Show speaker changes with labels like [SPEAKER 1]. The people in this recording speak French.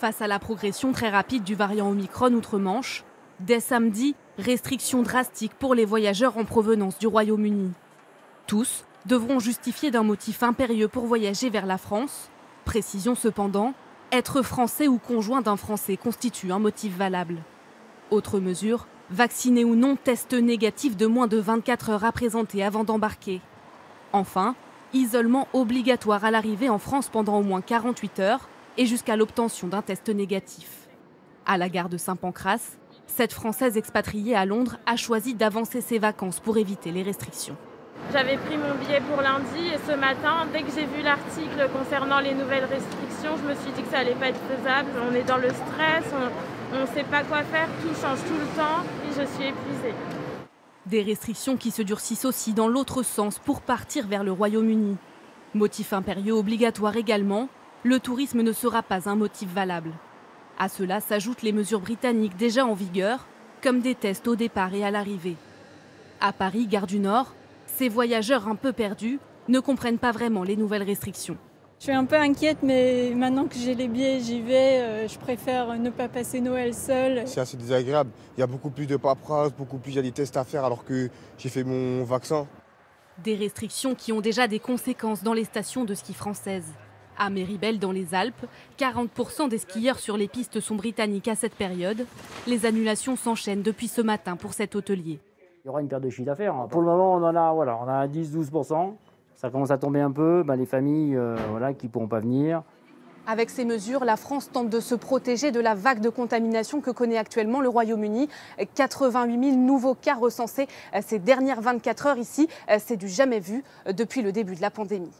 [SPEAKER 1] Face à la progression très rapide du variant Omicron outre-Manche, dès samedi, restrictions drastiques pour les voyageurs en provenance du Royaume-Uni. Tous devront justifier d'un motif impérieux pour voyager vers la France. Précision cependant, être français ou conjoint d'un Français constitue un motif valable. Autre mesure, vacciné ou non, test négatif de moins de 24 heures à présenter avant d'embarquer. Enfin, isolement obligatoire à l'arrivée en France pendant au moins 48 heures et jusqu'à l'obtention d'un test négatif. À la gare de Saint-Pancrace, cette Française expatriée à Londres a choisi d'avancer ses vacances pour éviter les restrictions.
[SPEAKER 2] J'avais pris mon billet pour lundi et ce matin, dès que j'ai vu l'article concernant les nouvelles restrictions, je me suis dit que ça allait pas être faisable. On est dans le stress, on ne sait pas quoi faire, tout change tout le temps et je suis épuisée.
[SPEAKER 1] Des restrictions qui se durcissent aussi dans l'autre sens pour partir vers le Royaume-Uni. Motif impérieux obligatoire également, le tourisme ne sera pas un motif valable. À cela s'ajoutent les mesures britanniques déjà en vigueur, comme des tests au départ et à l'arrivée. À Paris, gare du Nord, ces voyageurs un peu perdus ne comprennent pas vraiment les nouvelles restrictions.
[SPEAKER 3] Je suis un peu inquiète, mais maintenant que j'ai les billets, j'y vais. Je préfère ne pas passer Noël seule.
[SPEAKER 4] C'est assez désagréable. Il y a beaucoup plus de paperasse, il y a des tests à faire alors que j'ai fait mon vaccin.
[SPEAKER 1] Des restrictions qui ont déjà des conséquences dans les stations de ski françaises. À Méribel, dans les Alpes, 40% des skieurs sur les pistes sont britanniques à cette période. Les annulations s'enchaînent depuis ce matin pour cet hôtelier.
[SPEAKER 5] Il y aura une perte de chiffre d'affaires. Pour le moment, on a 10-12%. Ça commence à tomber un peu. Les familles qui ne pourront pas venir.
[SPEAKER 1] Avec ces mesures, la France tente de se protéger de la vague de contamination que connaît actuellement le Royaume-Uni. 88 000 nouveaux cas recensés ces dernières 24 heures ici. C'est du jamais vu depuis le début de la pandémie.